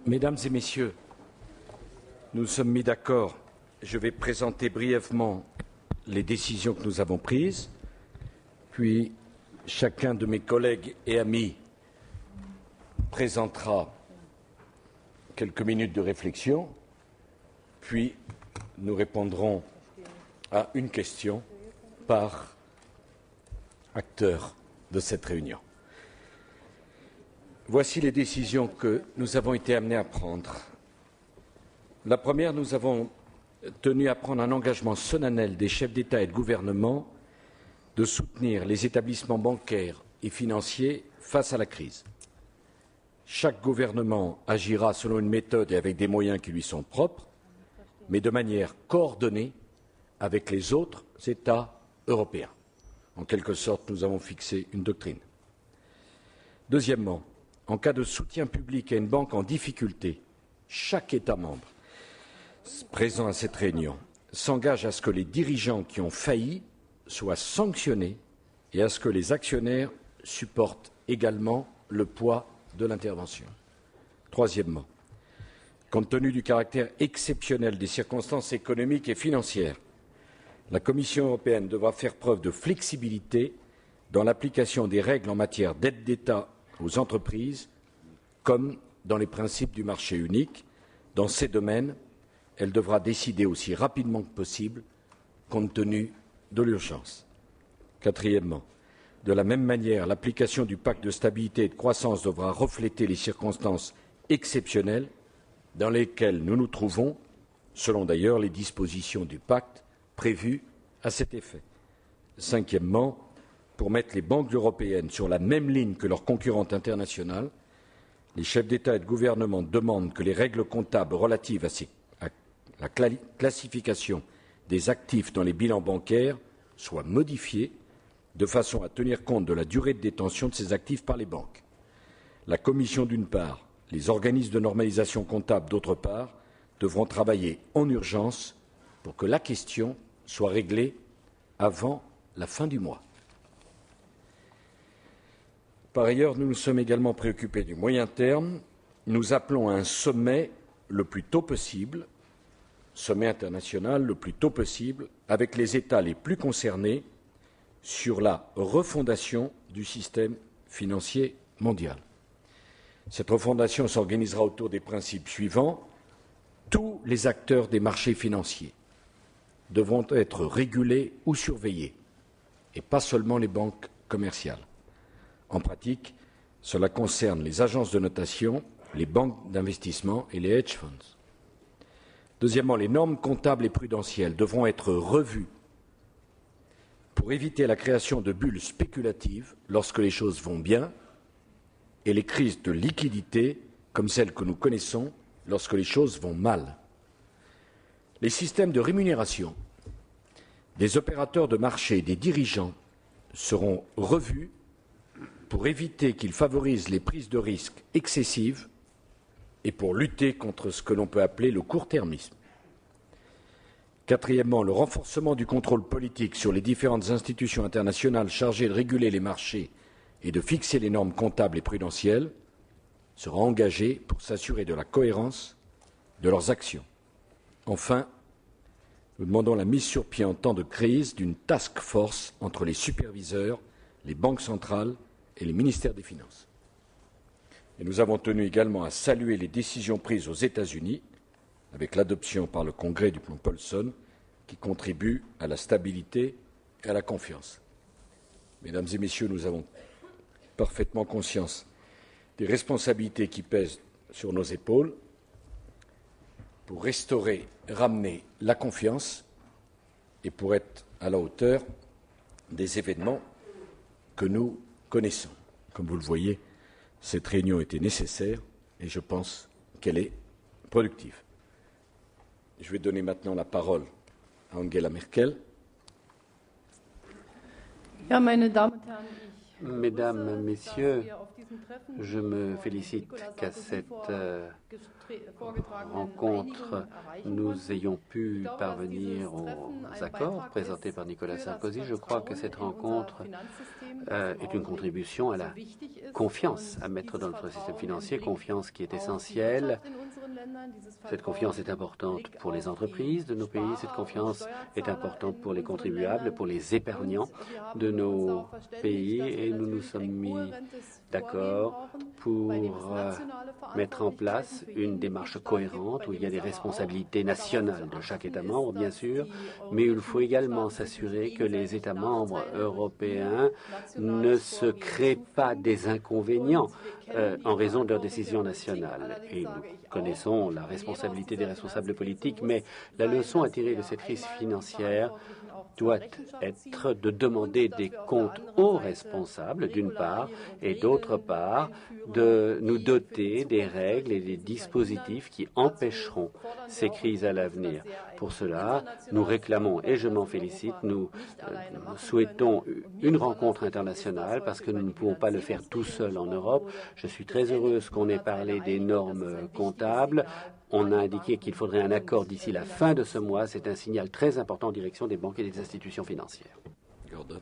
Mesdames et Messieurs, nous sommes mis d'accord. Je vais présenter brièvement les décisions que nous avons prises, puis chacun de mes collègues et amis présentera quelques minutes de réflexion, puis nous répondrons à une question par acteur de cette réunion. Voici les décisions que nous avons été amenés à prendre. La première, nous avons tenu à prendre un engagement solennel des chefs d'État et de gouvernement de soutenir les établissements bancaires et financiers face à la crise. Chaque gouvernement agira selon une méthode et avec des moyens qui lui sont propres, mais de manière coordonnée avec les autres États européens. En quelque sorte, nous avons fixé une doctrine. Deuxièmement, en cas de soutien public à une banque en difficulté, chaque État membre présent à cette réunion s'engage à ce que les dirigeants qui ont failli soient sanctionnés et à ce que les actionnaires supportent également le poids de l'intervention. Troisièmement, compte tenu du caractère exceptionnel des circonstances économiques et financières, la Commission européenne devra faire preuve de flexibilité dans l'application des règles en matière d'aide d'État aux entreprises, comme dans les principes du marché unique. Dans ces domaines, elle devra décider aussi rapidement que possible, compte tenu de l'urgence. Quatrièmement, de la même manière, l'application du pacte de stabilité et de croissance devra refléter les circonstances exceptionnelles dans lesquelles nous nous trouvons, selon d'ailleurs les dispositions du pacte prévues à cet effet. Cinquièmement, pour mettre les banques européennes sur la même ligne que leurs concurrentes internationales, les chefs d'État et de gouvernement demandent que les règles comptables relatives à la classification des actifs dans les bilans bancaires soient modifiées de façon à tenir compte de la durée de détention de ces actifs par les banques. La Commission, d'une part, les organismes de normalisation comptable, d'autre part, devront travailler en urgence pour que la question soit réglée avant la fin du mois. Par ailleurs, nous nous sommes également préoccupés du moyen terme. Nous appelons à un sommet le plus tôt possible, sommet international le plus tôt possible, avec les États les plus concernés sur la refondation du système financier mondial. Cette refondation s'organisera autour des principes suivants. Tous les acteurs des marchés financiers devront être régulés ou surveillés, et pas seulement les banques commerciales. En pratique, cela concerne les agences de notation, les banques d'investissement et les hedge funds. Deuxièmement, les normes comptables et prudentielles devront être revues pour éviter la création de bulles spéculatives lorsque les choses vont bien et les crises de liquidité comme celles que nous connaissons lorsque les choses vont mal. Les systèmes de rémunération des opérateurs de marché et des dirigeants seront revus pour éviter qu'ils favorisent les prises de risques excessives et pour lutter contre ce que l'on peut appeler le court-termisme. Quatrièmement, le renforcement du contrôle politique sur les différentes institutions internationales chargées de réguler les marchés et de fixer les normes comptables et prudentielles sera engagé pour s'assurer de la cohérence de leurs actions. Enfin, nous demandons la mise sur pied en temps de crise d'une task force entre les superviseurs, les banques centrales et les ministères des Finances. Et nous avons tenu également à saluer les décisions prises aux États-Unis, avec l'adoption par le Congrès du plan Paulson, qui contribue à la stabilité et à la confiance. Mesdames et Messieurs, nous avons parfaitement conscience des responsabilités qui pèsent sur nos épaules pour restaurer, ramener la confiance et pour être à la hauteur des événements que nous connaissons. Comme vous le voyez, cette réunion était nécessaire et je pense qu'elle est productive. Je vais donner maintenant la parole à Angela Merkel. Ja, meine Damen und Herren, ich Mesdames, Messieurs, je me félicite qu'à cette rencontre, nous ayons pu parvenir aux accords présentés par Nicolas Sarkozy. Je crois que cette rencontre est une contribution à la confiance à mettre dans notre système financier, confiance qui est essentielle. Cette confiance est importante pour les entreprises de nos pays, cette confiance est importante pour les contribuables, pour les épargnants de nos pays, et nous nous sommes mis d'accord pour mettre en place une démarche cohérente où il y a des responsabilités nationales de chaque État membre, bien sûr, mais il faut également s'assurer que les États membres européens ne se créent pas des inconvénients en raison de leurs décisions nationales. Et nous connaissons la responsabilité des responsables politiques, mais la leçon à tirer de cette crise financière doit être de demander des comptes aux responsables, d'une part, et d'autre part, de nous doter des règles et des dispositifs qui empêcheront ces crises à l'avenir. Pour cela, nous réclamons, et je m'en félicite, nous souhaitons une rencontre internationale parce que nous ne pouvons pas le faire tout seul en Europe. Je suis très heureuse qu'on ait parlé des normes comptables. On a indiqué qu'il faudrait un accord d'ici la fin de ce mois. C'est un signal très important en direction des banques et des institutions financières. Gordon.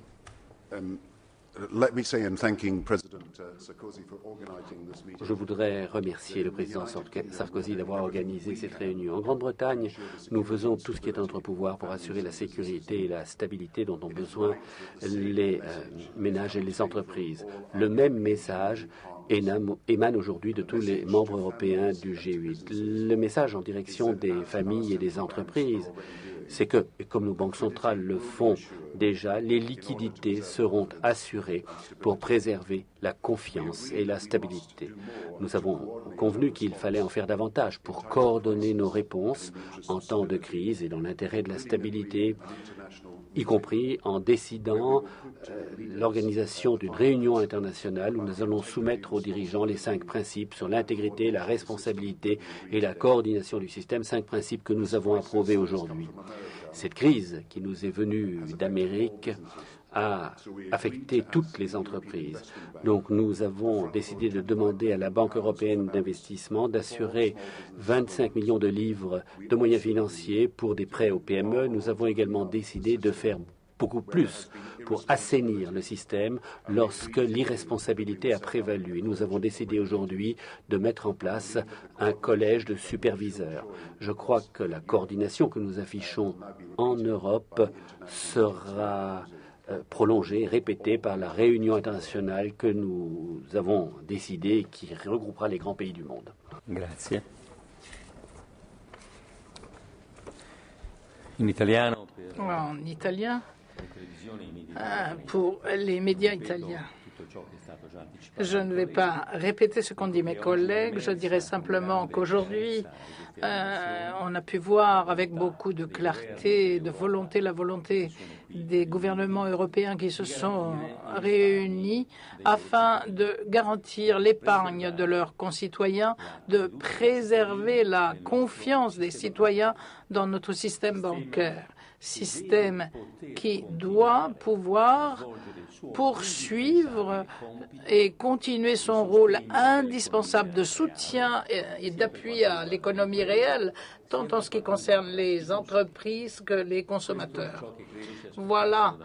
Je voudrais remercier le président Sarkozy d'avoir organisé cette réunion. En Grande-Bretagne, nous faisons tout ce qui est en notre pouvoir pour assurer la sécurité et la stabilité dont ont besoin les ménages et les entreprises. Le même message émane aujourd'hui de tous les membres européens du G8. Le message en direction des familles et des entreprises, c'est que, comme nos banques centrales le font déjà, les liquidités seront assurées pour préserver la confiance et la stabilité. Nous avons convenu qu'il fallait en faire davantage pour coordonner nos réponses en temps de crise et dans l'intérêt de la stabilité, y compris en décidant l'organisation d'une réunion internationale où nous allons soumettre aux dirigeants les 5 principes sur l'intégrité, la responsabilité et la coordination du système, 5 principes que nous avons approuvés aujourd'hui. Cette crise qui nous est venue d'Amérique a affecté toutes les entreprises. Donc nous avons décidé de demander à la Banque européenne d'investissement d'assurer 25 millions de livres de moyens financiers pour des prêts aux PME. Nous avons également décidé de faire beaucoup plus pour assainir le système lorsque l'irresponsabilité a prévalu. Et nous avons décidé aujourd'hui de mettre en place un collège de superviseurs. Je crois que la coordination que nous affichons en Europe sera prolongée, répétée par la réunion internationale que nous avons décidée et qui regroupera les grands pays du monde. Grazie. In italiano. En italien, pour les médias italiens. Je ne vais pas répéter ce qu'ont dit mes collègues. Je dirais simplement qu'aujourd'hui, on a pu voir avec beaucoup de clarté, de volonté, la volonté des gouvernements européens qui se sont réunis afin de garantir l'épargne de leurs concitoyens, de préserver la confiance des citoyens dans notre système bancaire. Système qui doit pouvoir poursuivre et continuer son rôle indispensable de soutien et d'appui à l'économie réelle, tant en ce qui concerne les entreprises que les consommateurs. Voilà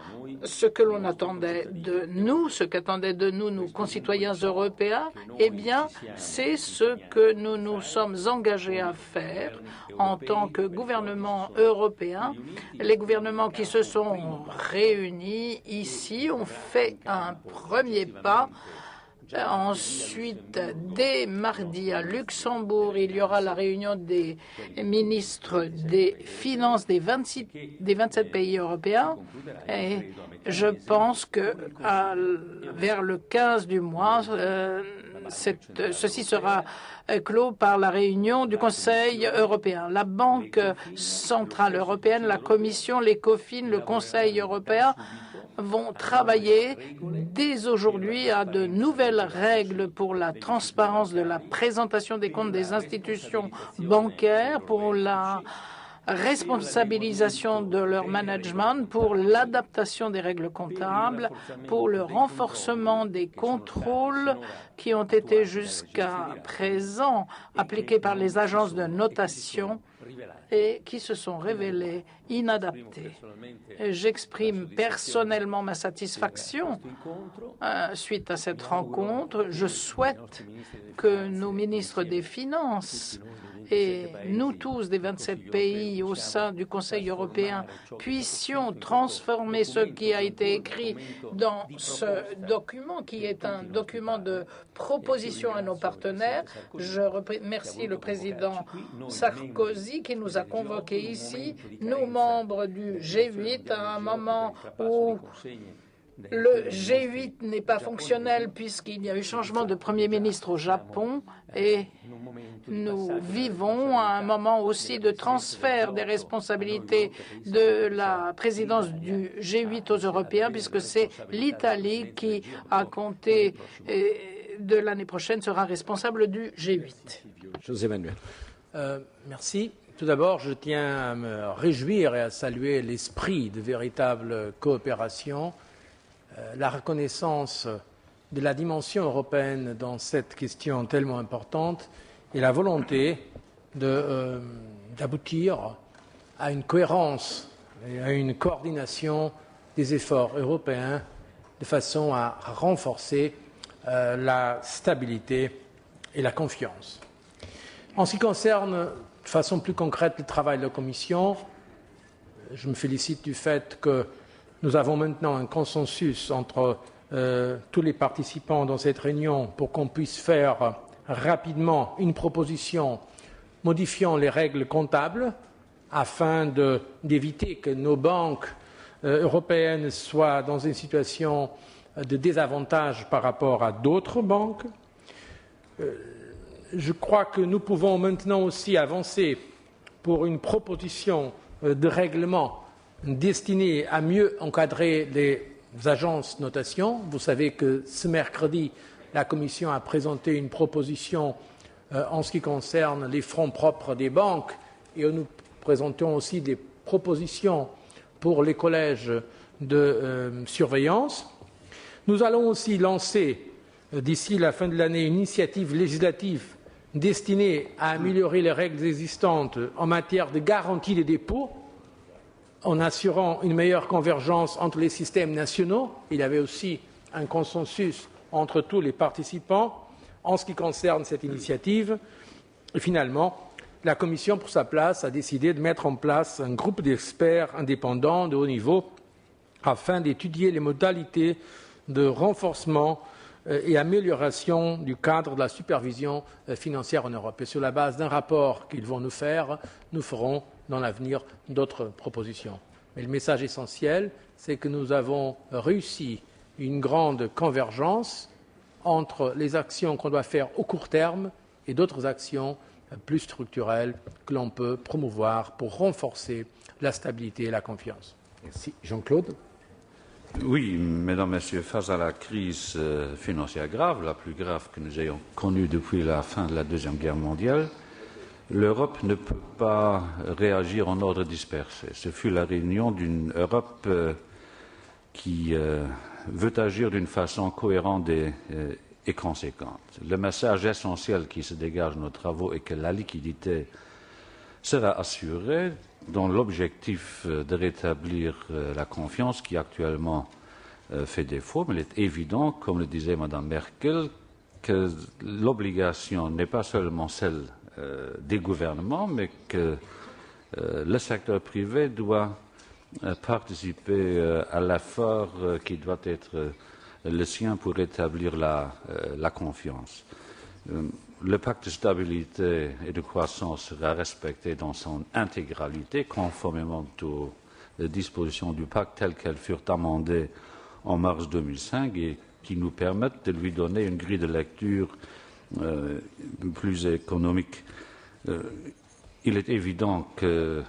ce que l'on attendait de nous, ce qu'attendaient de nous nos concitoyens européens. Eh bien, c'est ce que nous nous sommes engagés à faire en tant que gouvernement européen. Les gouvernements qui se sont réunis ici ont fait un premier pas. Ensuite, dès mardi à Luxembourg, il y aura la réunion des ministres des Finances des 27 pays européens. Et je pense que vers le 15 du mois, ceci sera clos par la réunion du Conseil européen. La Banque centrale européenne, la Commission, l'ECOFIN, le Conseil européen vont travailler dès aujourd'hui à de nouvelles règles pour la transparence de la présentation des comptes des institutions bancaires, pour la responsabilisation de leur management, pour l'adaptation des règles comptables, pour le renforcement des contrôles qui ont été jusqu'à présent appliqués par les agences de notation et qui se sont révélés inadaptés. J'exprime personnellement ma satisfaction suite à cette rencontre. Je souhaite que nos ministres des Finances et nous tous des 27 pays au sein du Conseil européen puissions transformer ce qui a été écrit dans ce document, qui est un document de proposition à nos partenaires. Je remercie le président Sarkozy qui nous a convoqués ici, nous membres du G8, à un moment où le G8 n'est pas fonctionnel puisqu'il y a eu changement de Premier ministre au Japon et nous vivons à un moment aussi de transfert des responsabilités de la présidence du G8 aux Européens puisque c'est l'Italie qui, à compter de l'année prochaine, sera responsable du G8. José Manuel. Merci. Tout d'abord, je tiens à me réjouir et à saluer l'esprit de véritable coopération, la reconnaissance de la dimension européenne dans cette question tellement importante et la volonté d'aboutir à une cohérence et à une coordination des efforts européens de façon à renforcer la stabilité et la confiance. En ce qui concerne de façon plus concrète le travail de la Commission, je me félicite du fait que nous avons maintenant un consensus entre tous les participants dans cette réunion pour qu'on puisse faire rapidement une proposition modifiant les règles comptables afin d'éviter que nos banques européennes soient dans une situation de désavantage par rapport à d'autres banques. Je crois que nous pouvons maintenant aussi avancer pour une proposition de règlement destinée à mieux encadrer les agences de notation. Vous savez que ce mercredi, la Commission a présenté une proposition en ce qui concerne les fonds propres des banques et nous présentons aussi des propositions pour les collèges de surveillance. Nous allons aussi lancer d'ici la fin de l'année une initiative législative destinée à améliorer les règles existantes en matière de garantie des dépôts en assurant une meilleure convergence entre les systèmes nationaux. Il y avait aussi un consensus entre tous les participants en ce qui concerne cette initiative. Et finalement, la Commission, pour sa place, a décidé de mettre en place un groupe d'experts indépendants de haut niveau afin d'étudier les modalités de renforcement et amélioration du cadre de la supervision financière en Europe. Et sur la base d'un rapport qu'ils vont nous faire, nous ferons dans l'avenir d'autres propositions. Mais le message essentiel, c'est que nous avons réussi une grande convergence entre les actions qu'on doit faire au court terme et d'autres actions plus structurelles que l'on peut promouvoir pour renforcer la stabilité et la confiance. Merci. Jean-Claude. Oui, Mesdames, Messieurs, face à la crise financière grave, la plus grave que nous ayons connue depuis la fin de la Deuxième Guerre mondiale, l'Europe ne peut pas réagir en ordre dispersé. Ce fut la réunion d'une Europe qui veut agir d'une façon cohérente et conséquente. Le message essentiel qui se dégage de nos travaux est que la liquidité sera assurée dans l'objectif de rétablir la confiance qui actuellement fait défaut. Mais il est évident, comme le disait Mme Merkel, que l'obligation n'est pas seulement celle des gouvernements, mais que le secteur privé doit participer à l'effort qui doit être le sien pour rétablir la confiance. Le pacte de stabilité et de croissance sera respecté dans son intégralité, conformément aux dispositions du pacte telles qu'elles furent amendées en mars 2005 et qui nous permettent de lui donner une grille de lecture plus économique. Il est évident que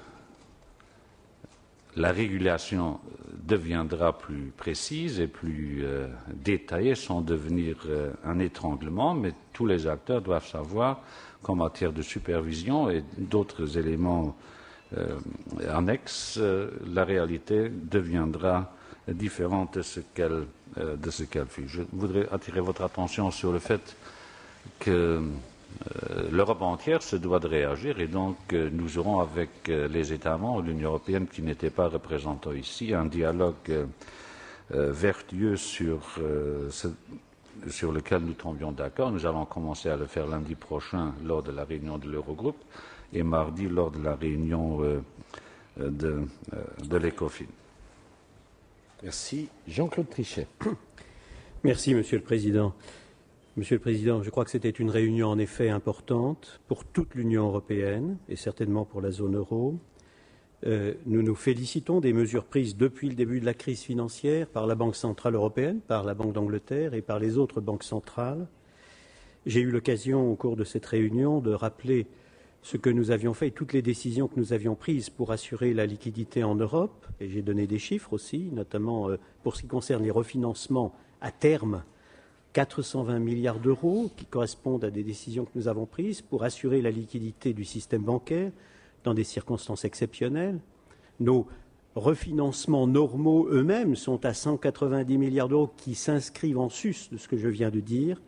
la régulation deviendra plus précise et plus détaillée sans devenir un étranglement, mais tous les acteurs doivent savoir qu'en matière de supervision et d'autres éléments annexe, la réalité deviendra différente de ce qu'elle fut. Je voudrais attirer votre attention sur le fait que l'Europe entière se doit de réagir et donc nous aurons avec les États membres de l'Union européenne qui n'étaient pas représentés ici un dialogue vertueux sur lequel nous tombions d'accord. Nous allons commencer à le faire lundi prochain lors de la réunion de l'Eurogroupe et mardi lors de la réunion de l'ECOFIN. Merci. Jean-Claude Trichet. Merci, Monsieur le Président. Monsieur le Président, je crois que c'était une réunion en effet importante pour toute l'Union européenne et certainement pour la zone euro. Nous nous félicitons des mesures prises depuis le début de la crise financière par la Banque centrale européenne, par la Banque d'Angleterre et par les autres banques centrales. J'ai eu l'occasion au cours de cette réunion de rappeler ce que nous avions fait et toutes les décisions que nous avions prises pour assurer la liquidité en Europe. Et j'ai donné des chiffres aussi, notamment pour ce qui concerne les refinancements à terme, 420 milliards d'euros qui correspondent à des décisions que nous avons prises pour assurer la liquidité du système bancaire dans des circonstances exceptionnelles. Nos refinancements normaux eux-mêmes sont à 190 milliards d'euros qui s'inscrivent en sus de ce que je viens de dire.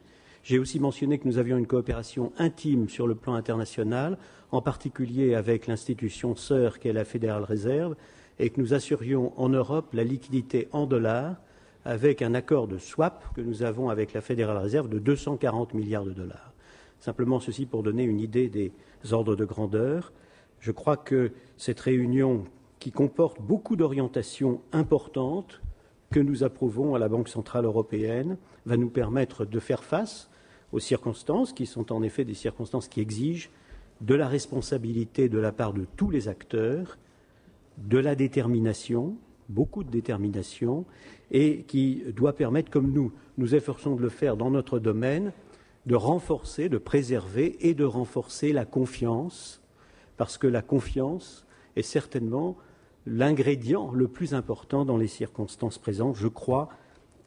J'ai aussi mentionné que nous avions une coopération intime sur le plan international, en particulier avec l'institution sœur qu'est la Federal Reserve, et que nous assurions en Europe la liquidité en dollars avec un accord de swap que nous avons avec la Federal Reserve de 240 milliards de dollars. Simplement ceci pour donner une idée des ordres de grandeur. Je crois que cette réunion, qui comporte beaucoup d'orientations importantes que nous approuvons à la Banque centrale européenne, va nous permettre de faire face aux circonstances qui sont en effet des circonstances qui exigent de la responsabilité de la part de tous les acteurs, de la détermination, beaucoup de détermination, et qui doit permettre, comme nous efforçons de le faire dans notre domaine, de renforcer, de préserver et de renforcer la confiance, parce que la confiance est certainement l'ingrédient le plus important dans les circonstances présentes. Je crois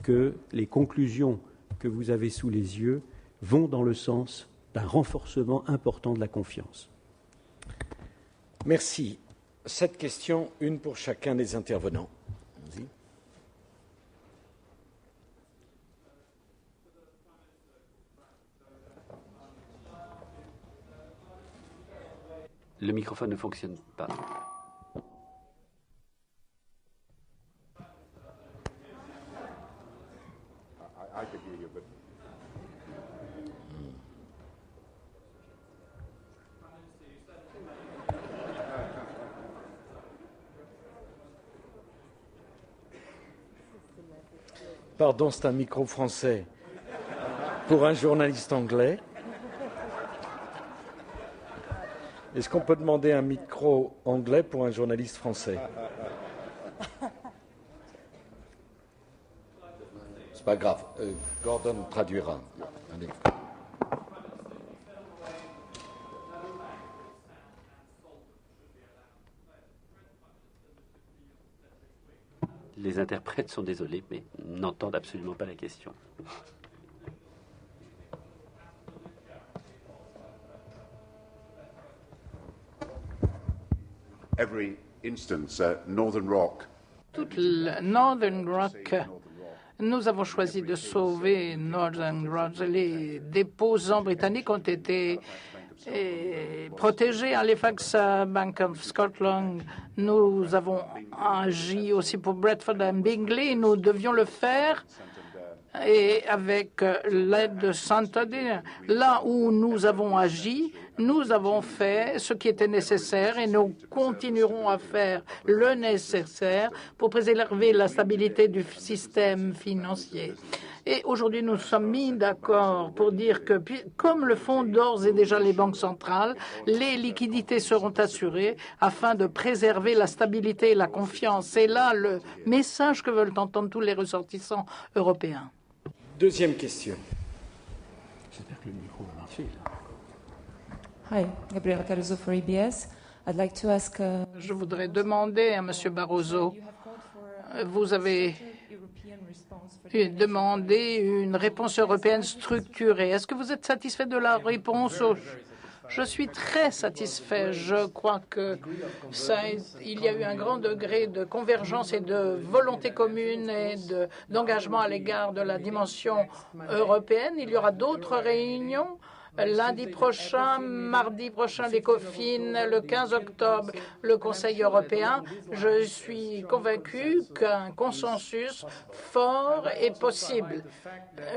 que les conclusions que vous avez sous les yeux vont dans le sens d'un renforcement important de la confiance. Merci. 7 questions, une pour chacun des intervenants. Vas-y. Le microphone ne fonctionne pas. Pardon, c'est un micro français pour un journaliste anglais. Est-ce qu'on peut demander un micro anglais pour un journaliste français? C'est pas grave. Gordon traduira. Allez. Les interprètes sont désolés, mais n'entendent absolument pas la question. Every instance, Northern Rock. Toute Northern Rock, nous avons choisi de sauver Northern Rock. Les déposants britanniques ont été protégés. Halifax, Bank of Scotland, nous avons agi aussi pour Bradford et Bingley. Nous devions le faire. Et avec l'aide de Santander, là où nous avons agi, nous avons fait ce qui était nécessaire et nous continuerons à faire le nécessaire pour préserver la stabilité du système financier. Et aujourd'hui, nous sommes mis d'accord pour dire que, comme le font d'ores et déjà les banques centrales, les liquidités seront assurées afin de préserver la stabilité et la confiance. C'est là le message que veulent entendre tous les ressortissants européens. Deuxième question. J'espère que le micro va marcher, là. Hi, Gabriela Caruso for EBS. I'd like to ask. Je voudrais demander à M. Barroso, vous avez demandé une réponse européenne structurée. Est-ce que vous êtes satisfait de la réponse Je suis très satisfait. Je crois qu'il y a eu un grand degré de convergence et de volonté commune et d'engagement à l'égard de la dimension européenne. Il y aura d'autres réunions. Lundi prochain, mardi prochain, l'ECOFIN, le 15 octobre, le Conseil européen. Je suis convaincu qu'un consensus fort est possible.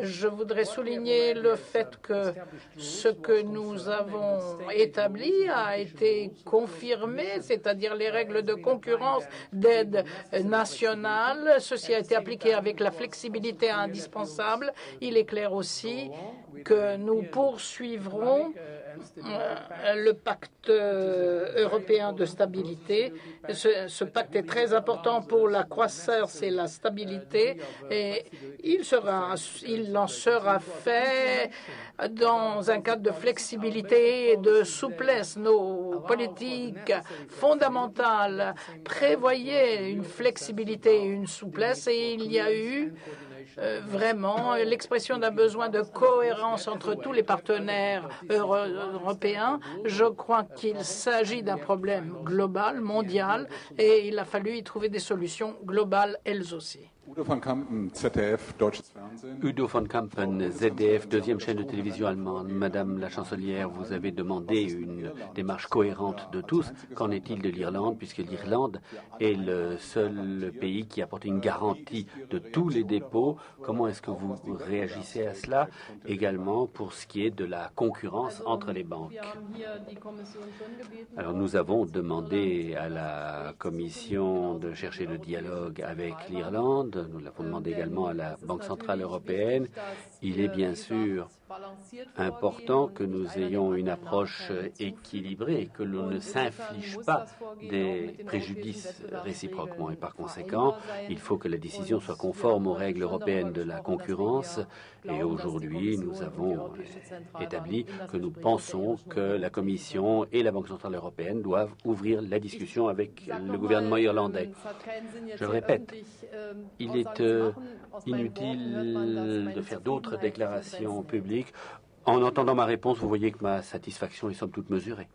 Je voudrais souligner le fait que ce que nous avons établi a été confirmé, c'est-à-dire les règles de concurrence d'aide nationale. Ceci a été appliqué avec la flexibilité indispensable. Il est clair aussi que nous poursuivrons le pacte européen de stabilité. Ce pacte est très important pour la croissance et la stabilité et il en sera fait dans un cadre de flexibilité et de souplesse. Nos politiques fondamentales prévoyaient une flexibilité et une souplesse et il y a eu vraiment l'expression d'un besoin de cohérence entre tous les partenaires européens. Je crois qu'il s'agit d'un problème global, mondial, et il a fallu y trouver des solutions globales elles aussi. Udo von Kampen, ZDF, Deutsches Fernsehen. Udo von Kampen, ZDF, deuxième chaîne de télévision allemande. Madame la chancelière, vous avez demandé une démarche cohérente de tous. Qu'en est-il de l'Irlande, puisque l'Irlande est le seul pays qui apporte une garantie de tous les dépôts? Comment est-ce que vous réagissez à cela? Également pour ce qui est de la concurrence entre les banques. Alors nous avons demandé à la Commission de chercher le dialogue avec l'Irlande. Nous l'avons demandé également à la Banque centrale européenne. Il est bien sûr important que nous ayons une approche équilibrée, que l'on ne s'inflige pas des préjudices réciproquement. Et par conséquent, il faut que la décision soit conforme aux règles européennes de la concurrence. Et aujourd'hui, nous avons établi que nous pensons que la Commission et la Banque centrale européenne doivent ouvrir la discussion avec le gouvernement irlandais. Je le répète, il est inutile de faire d'autres déclarations publiques. En entendant ma réponse, vous voyez que ma satisfaction est somme toute mesurée.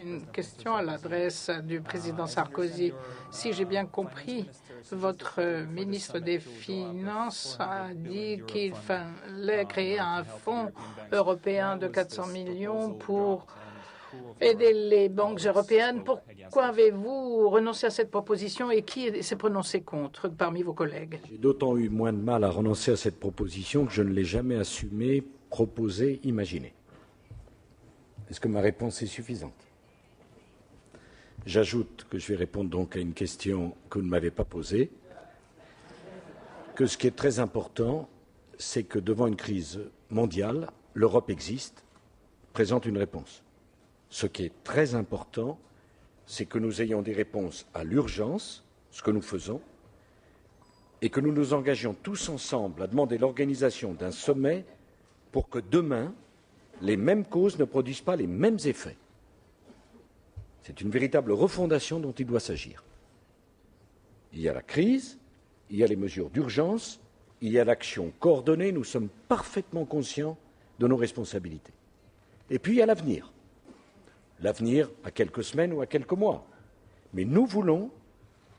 Une question à l'adresse du président Sarkozy. Si j'ai bien compris, votre ministre des Finances a dit qu'il fallait créer un fonds européen de 400 millions pour aider les banques européennes. Pourquoi avez-vous renoncé à cette proposition et qui s'est prononcé contre parmi vos collègues? J'ai d'autant eu moins de mal à renoncer à cette proposition que je ne l'ai jamais assumée, proposée, imaginée. Est-ce que ma réponse est suffisante? J'ajoute que je vais répondre donc à une question que vous ne m'avez pas posée, que ce qui est très important, c'est que devant une crise mondiale, l'Europe existe, présente une réponse. Ce qui est très important, c'est que nous ayons des réponses à l'urgence, ce que nous faisons, et que nous nous engagions tous ensemble à demander l'organisation d'un sommet pour que demain, les mêmes causes ne produisent pas les mêmes effets. C'est une véritable refondation dont il doit s'agir. Il y a la crise, il y a les mesures d'urgence, il y a l'action coordonnée, nous sommes parfaitement conscients de nos responsabilités. Et puis il y a l'avenir. L'avenir à quelques semaines ou à quelques mois. Mais nous voulons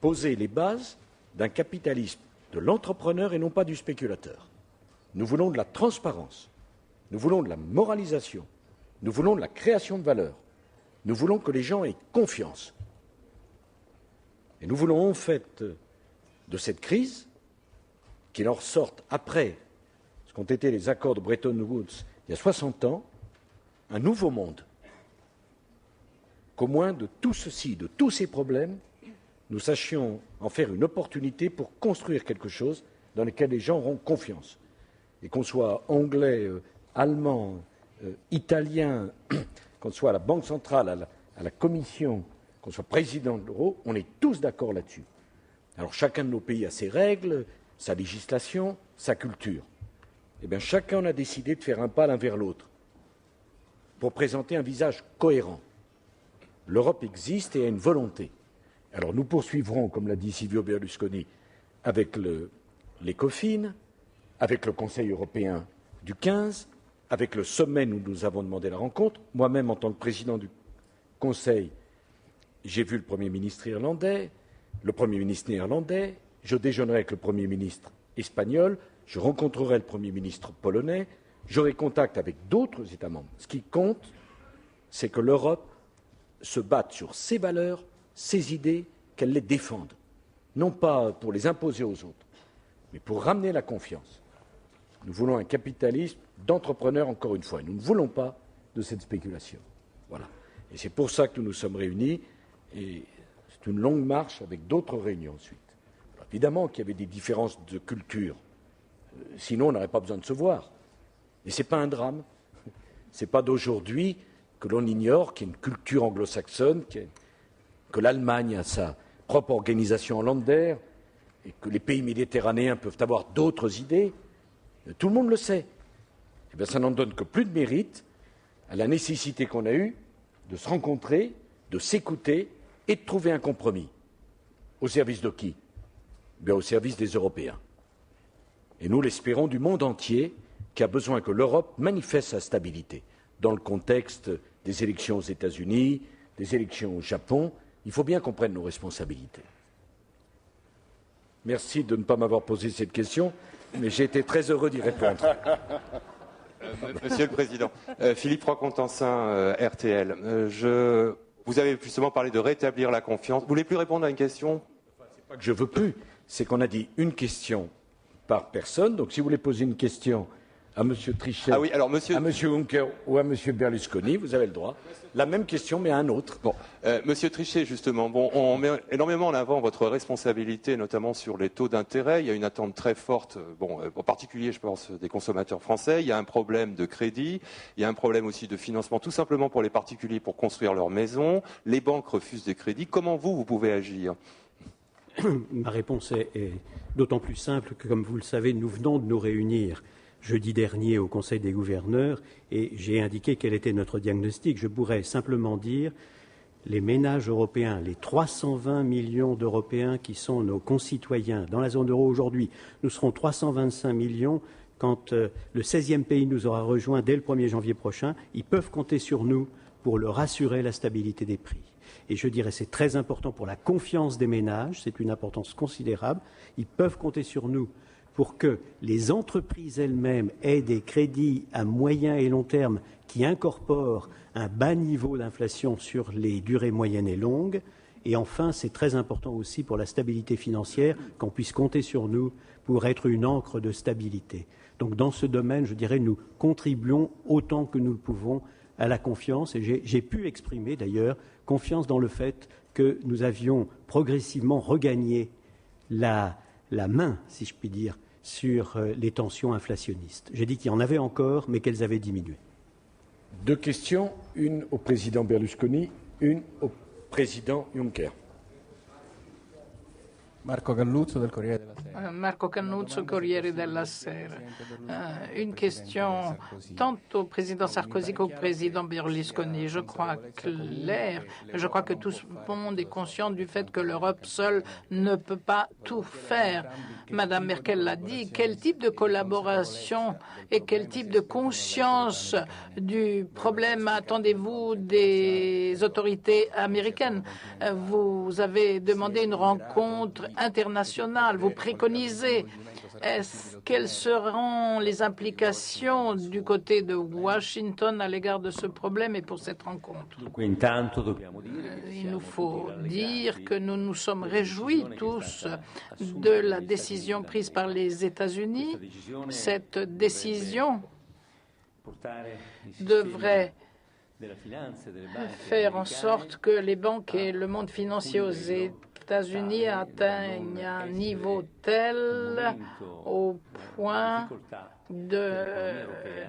poser les bases d'un capitalisme de l'entrepreneur et non pas du spéculateur. Nous voulons de la transparence. Nous voulons de la moralisation. Nous voulons de la création de valeur. Nous voulons que les gens aient confiance. Et nous voulons en fait de cette crise qu'il en ressorte après ce qu'ont été les accords de Bretton Woods il y a 60 ans, un nouveau monde. Qu'au moins de tout ceci, de tous ces problèmes, nous sachions en faire une opportunité pour construire quelque chose dans lequel les gens auront confiance. Et qu'on soit anglais, allemand, italien, qu'on soit à la Banque centrale, à la Commission, qu'on soit président de l'euro, on est tous d'accord là-dessus. Alors chacun de nos pays a ses règles, sa législation, sa culture. Eh bien chacun a décidé de faire un pas l'un vers l'autre pour présenter un visage cohérent. L'Europe existe et a une volonté. Alors nous poursuivrons, comme l'a dit Silvio Berlusconi, avec l'ECOFIN, avec le Conseil européen du 15, avec le sommet où nous avons demandé la rencontre. Moi-même, en tant que président du Conseil, j'ai vu le Premier ministre irlandais, le Premier ministre néerlandais, je déjeunerai avec le Premier ministre espagnol, je rencontrerai le Premier ministre polonais, j'aurai contact avec d'autres États membres. Ce qui compte, c'est que l'Europe se batte sur ses valeurs, ses idées, qu'elle les défende. Non pas pour les imposer aux autres, mais pour ramener la confiance. Nous voulons un capitalisme d'entrepreneurs, encore une fois. Nous ne voulons pas de cette spéculation. Voilà. Et c'est pour ça que nous nous sommes réunis. Et c'est une longue marche avec d'autres réunions ensuite. Alors, évidemment qu'il y avait des différences de culture. Sinon, on n'aurait pas besoin de se voir. Et ce n'est pas un drame. Ce n'est pas d'aujourd'hui que l'on ignore qu'il y a une culture anglo-saxonne, que l'Allemagne a sa propre organisation hollandaise et que les pays méditerranéens peuvent avoir d'autres idées. Tout le monde le sait. Eh bien, ça n'en donne que plus de mérite à la nécessité qu'on a eue de se rencontrer, de s'écouter et de trouver un compromis. Au service de qui? Bien, au service des Européens. Et nous l'espérons du monde entier qui a besoin que l'Europe manifeste sa stabilité. Dans le contexte des élections aux États-Unis, des élections au Japon, il faut bien qu'on prenne nos responsabilités. Merci de ne pas m'avoir posé cette question, mais j'ai été très heureux d'y répondre. Monsieur le Président, Philippe Roy-Contensin, RTL, vous avez justement parlé de rétablir la confiance. Vous ne voulez plus répondre à une question? C'est pas que je veux plus, c'est qu'on a dit une question par personne. Donc si vous voulez poser une question à M. Trichet, ah oui, alors, à M. Juncker ou à M. Berlusconi, vous avez le droit. La même question, mais à un autre. Bon, Monsieur Trichet, justement, bon, on met énormément en avant votre responsabilité, notamment sur les taux d'intérêt. Il y a une attente très forte, en particulier, je pense, des consommateurs français. Il y a un problème de crédit, il y a un problème aussi de financement, tout simplement pour les particuliers pour construire leur maison. Les banques refusent des crédits. Comment vous pouvez agir? Ma réponse est d'autant plus simple que, comme vous le savez, nous venons de nous réunir jeudi dernier au Conseil des gouverneurs et j'ai indiqué quel était notre diagnostic. Je pourrais simplement dire les ménages européens, les 320 millions d'Européens qui sont nos concitoyens dans la zone euro aujourd'hui, nous serons 325 millions quand le 16e pays nous aura rejoints dès le 1er janvier prochain. Ils peuvent compter sur nous pour leur assurer la stabilité des prix. Et je dirais c'est très important pour la confiance des ménages, c'est une importance considérable. Ils peuvent compter sur nous pour que les entreprises elles-mêmes aient des crédits à moyen et long terme qui incorporent un bas niveau d'inflation sur les durées moyennes et longues. Et enfin, c'est très important aussi pour la stabilité financière qu'on puisse compter sur nous pour être une ancre de stabilité. Donc dans ce domaine, je dirais, nous contribuons autant que nous le pouvons à la confiance. Et j'ai pu exprimer d'ailleurs confiance dans le fait que nous avions progressivement regagné la main, si je puis dire, sur les tensions inflationnistes. J'ai dit qu'il y en avait encore, mais qu'elles avaient diminué. Deux questions, une au président Berlusconi, une au président Juncker. Marco Galluzzo del Corriere della Sera. Marco Cannuzzo, Corriere della Sera. Une question tant au président Sarkozy qu'au président Berlusconi. Je crois que tout le monde est conscient du fait que l'Europe seule ne peut pas tout faire. Madame Merkel l'a dit. Quel type de collaboration et quel type de conscience du problème attendez-vous des autorités américaines? Vous avez demandé une rencontre internationale. Vous préconisez. Quelles seront les implications du côté de Washington à l'égard de ce problème et pour cette rencontre? Il nous faut dire que nous nous sommes réjouis tous de la décision prise par les États-Unis. Cette décision devrait faire en sorte que les banques et le monde financier aux États-Unis atteignent un niveau tel au point de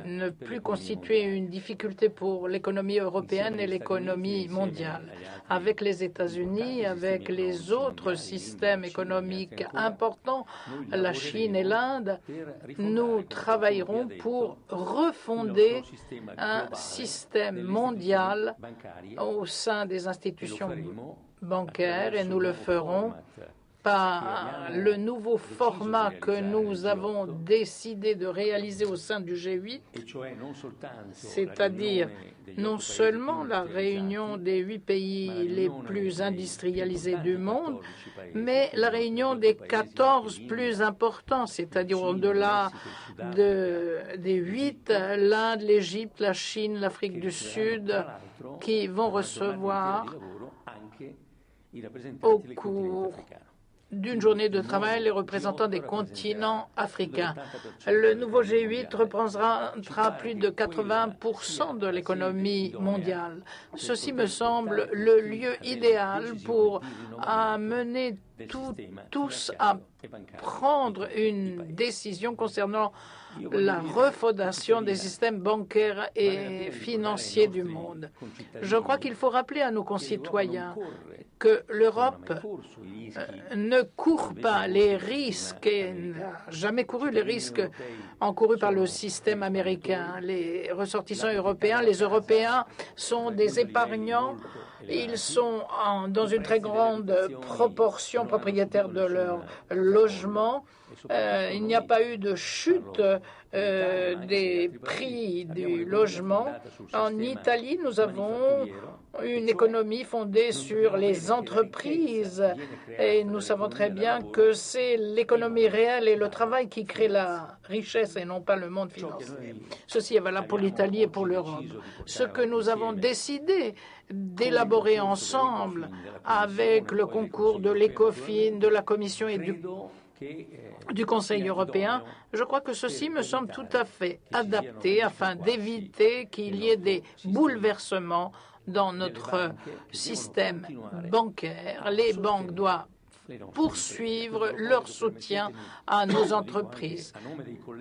ne plus constituer une difficulté pour l'économie européenne et l'économie mondiale. Avec les États-Unis, avec les autres systèmes économiques importants, la Chine et l'Inde, nous travaillerons pour refonder un système mondial au sein des institutions bancaires et nous le ferons par le nouveau format que nous avons décidé de réaliser au sein du G8, c'est-à-dire non seulement la réunion des 8 pays les plus industrialisés du monde, mais la réunion des 14 plus importants, c'est-à-dire au-delà des 8, l'Inde, l'Égypte, la Chine, l'Afrique du Sud, qui vont recevoir au cours d'une journée de travail les représentants des continents africains. Le nouveau G8 représentera plus de 80% de l'économie mondiale. Ceci me semble le lieu idéal pour amener tous à prendre une décision concernant la refondation des systèmes bancaires et financiers du monde. Je crois qu'il faut rappeler à nos concitoyens que l'Europe ne court pas les risques et n'a jamais couru les risques encourus par le système américain. Les ressortissants européens, les Européens sont des épargnants. Ils sont dans une très grande proportion propriétaires de leur logement. Il n'y a pas eu de chute des prix du logement. En Italie, nous avons une économie fondée sur les entreprises et nous savons très bien que c'est l'économie réelle et le travail qui crée la richesse et non pas le monde financier. Ceci est valable pour l'Italie et pour l'Europe. Ce que nous avons décidé d'élaborer ensemble avec le concours de l'ECOFIN, de la Commission et du Conseil européen, je crois que ceci me semble tout à fait adapté afin d'éviter qu'il y ait des bouleversements dans notre système bancaire. Les banques doivent poursuivre leur soutien à nos entreprises.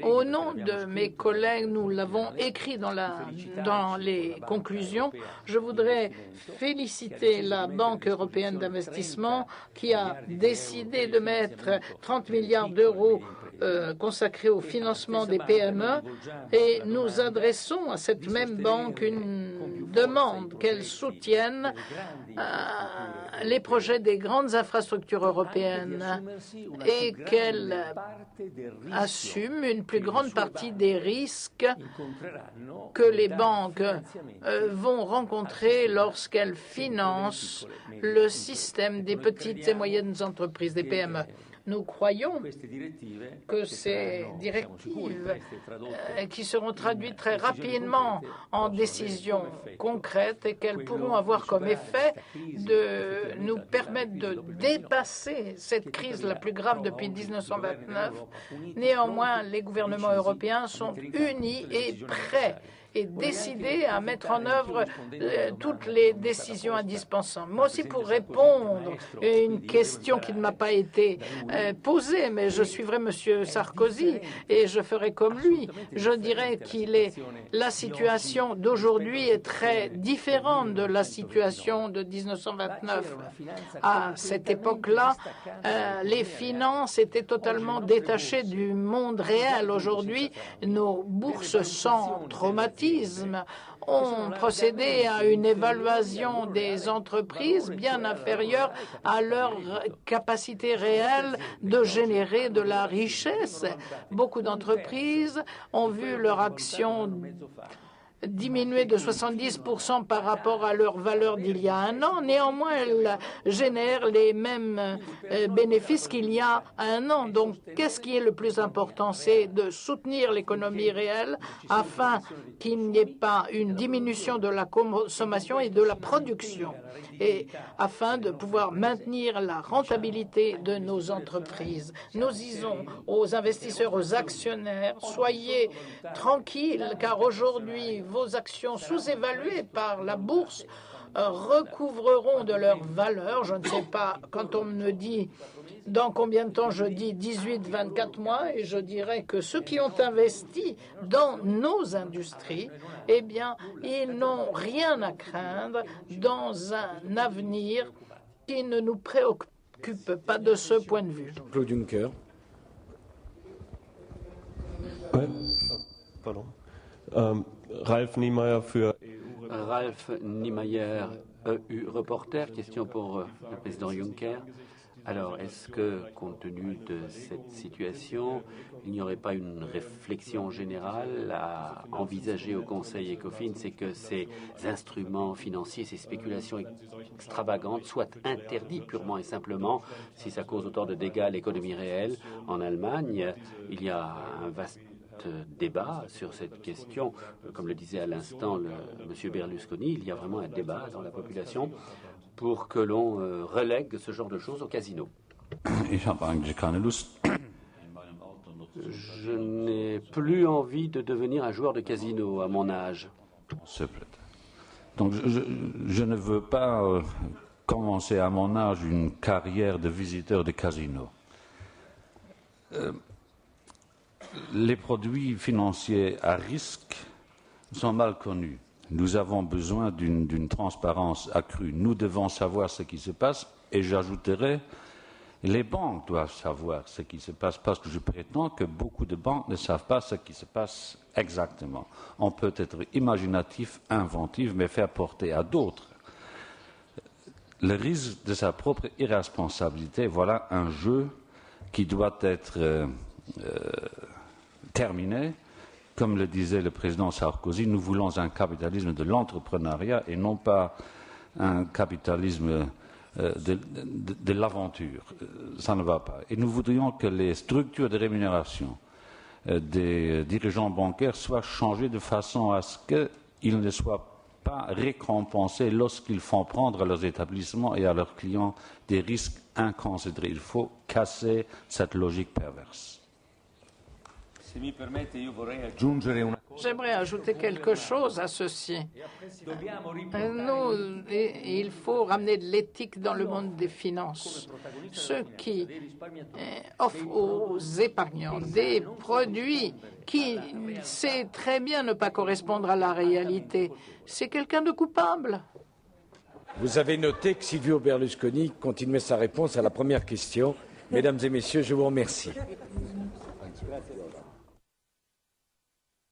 Au nom de mes collègues, nous l'avons écrit dans les conclusions, je voudrais féliciter la Banque européenne d'investissement qui a décidé de mettre 30 milliards d'euros consacrés au financement des PME et nous adressons à cette même banque une demande qu'elle soutienne les projets des grandes infrastructures européennes et qu'elle assume une plus grande partie des risques que les banques vont rencontrer lorsqu'elles financent le système des petites et moyennes entreprises, des PME. Nous croyons que ces directives qui seront traduites très rapidement en décisions concrètes et qu'elles pourront avoir comme effet de nous permettre de dépasser cette crise la plus grave depuis 1929. Néanmoins, les gouvernements européens sont unis et prêts et décidé à mettre en œuvre toutes les décisions indispensables. Moi aussi, pour répondre à une question qui ne m'a pas été posée, mais je suivrai M. Sarkozy et je ferai comme lui. Je dirais la situation d'aujourd'hui est très différente de la situation de 1929. À cette époque-là, les finances étaient totalement détachées du monde réel. Aujourd'hui, nos bourses sont traumatisées. Ont procédé à une évaluation des entreprises bien inférieure à leur capacité réelle de générer de la richesse. Beaucoup d'entreprises ont vu leur action diminuer de 70% par rapport à leur valeur d'il y a un an. Néanmoins, elles génèrent les mêmes bénéfices qu'il y a un an. Donc, qu'est-ce qui est le plus important? C'est de soutenir l'économie réelle afin qu'il n'y ait pas une diminution de la consommation et de la production et afin de pouvoir maintenir la rentabilité de nos entreprises. Nous disons aux investisseurs, aux actionnaires, soyez tranquilles car aujourd'hui, vos actions sous-évaluées par la bourse recouvreront de leur valeur. Je ne sais pas, quand on me dit dans combien de temps, je dis 18-24 mois, et je dirais que ceux qui ont investi dans nos industries, eh bien, ils n'ont rien à craindre dans un avenir qui ne nous préoccupe pas de ce point de vue. Claude Juncker. Pardon. Ralf Niemeyer für Ralf Niemeyer, EU Reporter. Question pour le président Juncker. Alors, est-ce que, compte tenu de cette situation, il n'y aurait pas une réflexion générale à envisager au Conseil ECOFIN, c'est que ces instruments financiers, ces spéculations extravagantes soient interdits purement et simplement si ça cause autant de dégâts à l'économie réelle? En Allemagne, il y a un vaste débat sur cette question. Comme le disait à l'instant M. Berlusconi, il y a vraiment un débat dans la population pour que l'on relègue ce genre de choses au casino. Je n'ai plus envie de devenir un joueur de casino à mon âge. Donc je ne veux pas commencer à mon âge une carrière de visiteur de casino. Les produits financiers à risque sont mal connus. Nous avons besoin d'une transparence accrue. Nous devons savoir ce qui se passe et j'ajouterai, les banques doivent savoir ce qui se passe parce que je prétends que beaucoup de banques ne savent pas ce qui se passe exactement. On peut être imaginatif, inventif, mais faire porter à d'autres le risque de sa propre irresponsabilité. Voilà un jeu qui doit être terminé. Comme le disait le président Sarkozy, nous voulons un capitalisme de l'entrepreneuriat et non pas un capitalisme de l'aventure. Ça ne va pas. Et nous voudrions que les structures de rémunération des dirigeants bancaires soient changées de façon à ce qu'ils ne soient pas récompensés lorsqu'ils font prendre à leurs établissements et à leurs clients des risques inconsidérés. Il faut casser cette logique perverse. J'aimerais ajouter quelque chose à ceci. Il faut ramener de l'éthique dans le monde des finances. Ceux qui offrent aux épargnants des produits qui sait très bien ne pas correspondre à la réalité, c'est quelqu'un de coupable. Vous avez noté que Silvio Berlusconi continuait sa réponse à la première question. Mesdames et messieurs, je vous remercie.